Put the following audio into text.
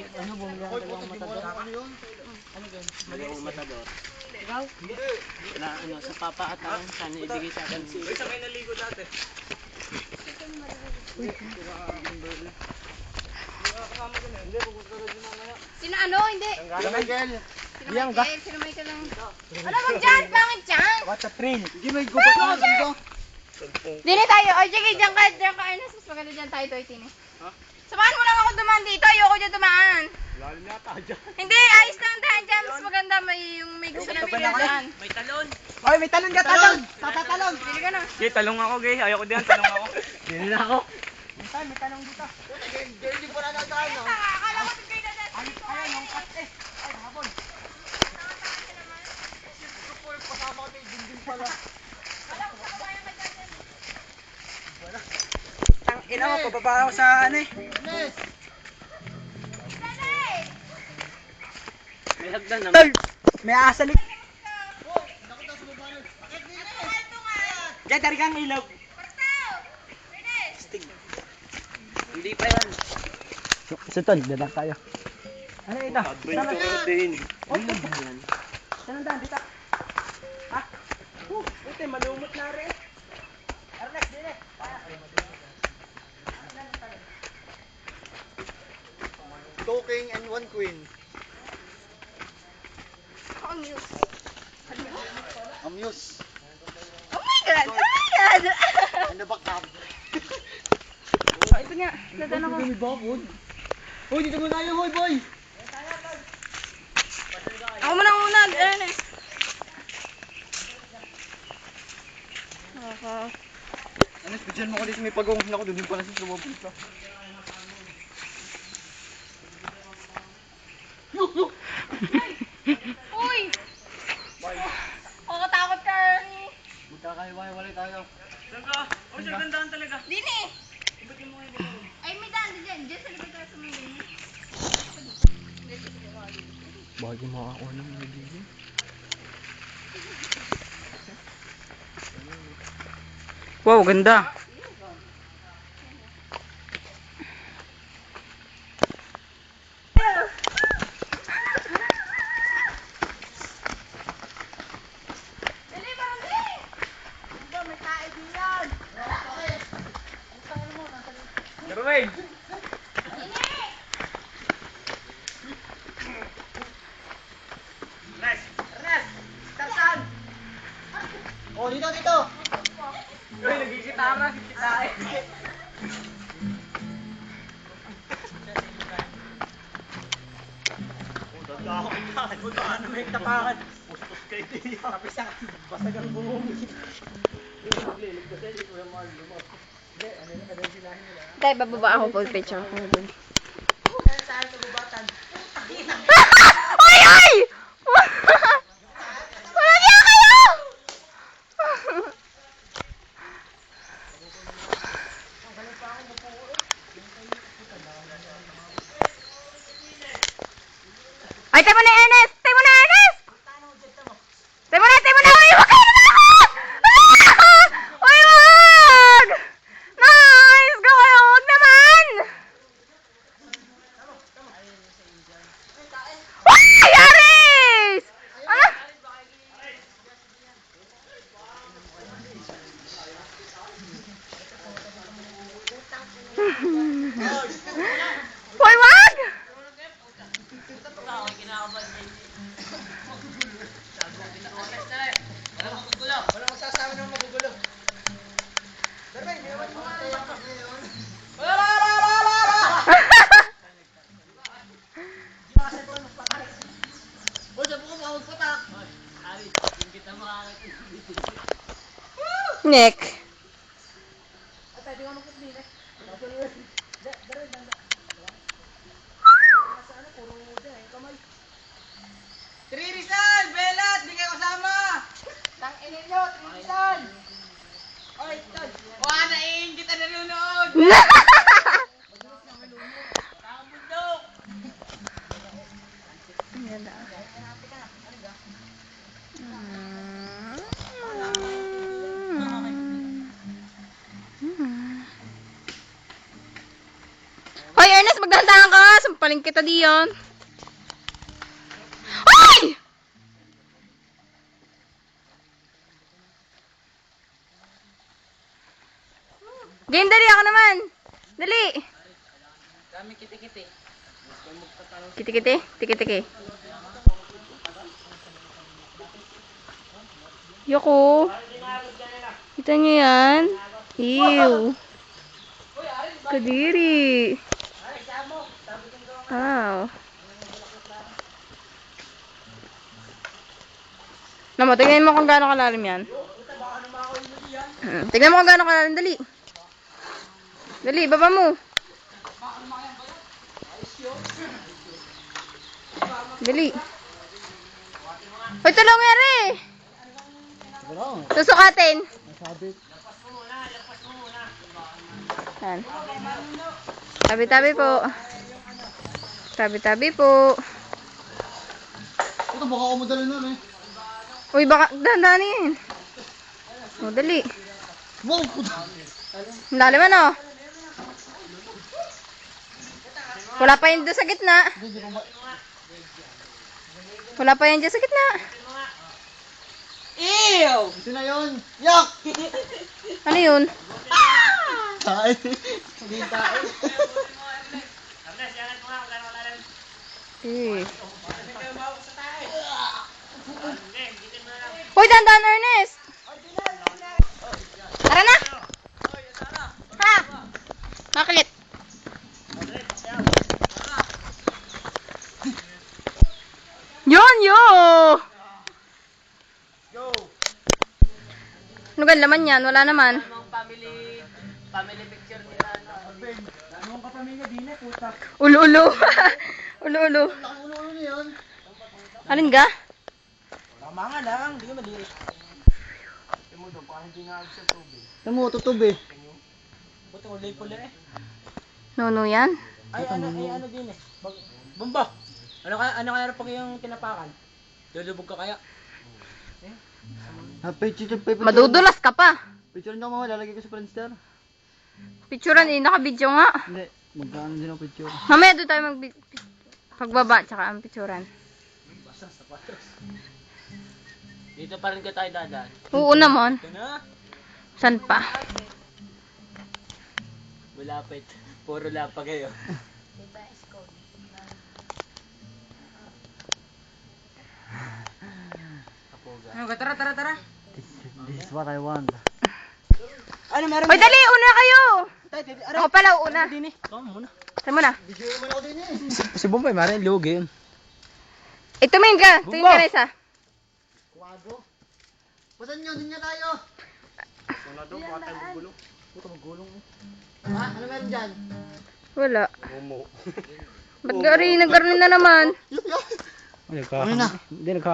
Ano, bumili ako dalawang matador. Ano gan? Dalawang matador. Ikaw? Na ano, sa papa at ang sana ibigay sa akin si... Sa may naligo dati. Sino ano? Hindi. Sino Michael? Sino Michael? Sino Michael lang? Ano bang dyan? Pangit dyan? What a thrill. Hindi may gubat na dito. Dili tayo. O, sige, dyan ka, Ernest. Mas maganda dyan tayo, Toy eh. Ha? Samahan mo lang ako dumaan dito. Ayoko dyan dumaan. Lalim yata dyan. Hindi, ayos lang dyan dyan. Mas maganda may gusto na bigyan dyan. May talon! Oy, may talon ka, talon! Tatatalon! Bili ka na. Gay, talong ako, gay. Ayoko diyan, talong ako. Bili na ako! May talong dito. Hindi po na nagkaan, no? Akala ko tigay na dyan. Ayun, ang kat eh. Ay, hapon. Pasama ko tayo, dinding pala. Wala ko sa kabayan ka dyan. Ang ina mo, pababa ako sa ano eh. May hagdan naman. May asalik. Diyan, dari kang ilog. Hindi pa yan. Si Ton, dadak tayo. Ano ito? Adventure din. Ano ba yan? Saan ang daan? Dito. Ha? Ito, malumot na rin. Ernest, dili. Two king and one queen. Amuse. Amuse. Oh my God! Oh my God! And the back up. Oh, ito nga. Ladan ako. May babon. Hoy, dito muna tayo, hoy boy. Ako muna, Ernest. Anas, bigyan mo ko dito may pag-uungin ako. Doon pala siya lumapunta. Uy! Takot ka, Ernie. Magkakahiwa-hiwalay tayo. Saan ka? Oh, siya gandaan talaga. Dini! Ay, may daan dyan. Diyan sa likod ka sa mga ganyan. Bagay mo ako ng nagiging. Wow, ganda. Dali, parang dali! May tae din yan. Garweg! Dini! Oh, dito, dito. Uy, nagkikitara, kikitae. Ano may tapakan? Pustos kayo din. Tapos sa basag ang bumumi. Tay, bababa ako full picture ako dun. Saan sa gubatan? Ay! Ay! Wala kayo! Ay, tayo mo na, Ernest! Tayo mo na, Ernest! Tayo mo na! Uy, wag kayo naman ako! Uy, wag! Nice! Go kayo! Wag naman! Uy, Aris! Ano? Uy, wag! Wala magsasama ng magugulo. Darwin, may naman mga tayo ngayon. O, dyan po ko makapagpatak. Nick. Tririzal! Belat! Di kayo kasama! Tang inin nyo! Tririzal! Oy, Tol! O, anain! Kita nanonood! Tang bundok! Hoy, Ernest, magdahan ka! sasampalin kita diyan. Ay! Game, dali ako naman. Dali. Kami kiti-kiti. Kiti-kiti, tiki-tiki. Yoko. Kita niyo yan? Ew. Kadiri. Wow. Namo, tingnan mo kung gaano kalalim yan. Tingnan mo kung gaano kalalim. Dali. Dali, baba mo. Dali. Hoy, tulong nga rin. Susukatin. Yan. Tabi-tabi po. Tabi-tabi po. Ito, baka ako madali nun eh. Uy, baka dandanin. O, dali. Wow, puta. Ang lalim ano? Wala pa yun doon sa gitna. Wala pa yun dyan sa gitna. Ew! Ito na yun. Yak! Ano yun? Tae. Hindi tae. Eh. Hoy, dandan Ernest! Tara na! Ha? Maklit. Yun, yo! Ano gan laman yan? Wala naman. Ang family picture nila. Anong kapamilya din eh, puta. Ulo-ulo. Ulo-ulo. Laki ulo na yun. Alin ga? Tama nga lang, hindi ka maliit. Tamo, tutub eh. Buti ulay-pula eh. Nuno yan? Ay, ano din eh. Bumba! Ano kaya pag yung tinapakan? Lulubog ka kaya? Madudulas ka pa. Picture nyo mo, lalagay ko sa Friendster. Picturean eh, naka-video nga. Hindi, magkano din ang picture. Mamaya doon tayo pagbaba, tsaka ang picturean. Dito pa rin ka tayo dadaan. Oo naman. Ito na. San pa? Malapit. Puro lapa kayo. Ano ka? Tara. This is what I want. Ano meron? Hoy, dali! Una kayo! Ano? Ako pala, una. Din eh. Ikaw muna. Saan mo na? Video mo na ako din eh. Si Bombay, marin lugi yun. Tumingin ka. Tumingin ka na isa. Kuwago. Basan nyo, din niya tayo. Wala daw, baka tayo magulong. Puta magulong eh. Ha? Ano meron dyan? Wala. Ba't gari? Nagkaroon na naman. Ano na? Hindi nagka.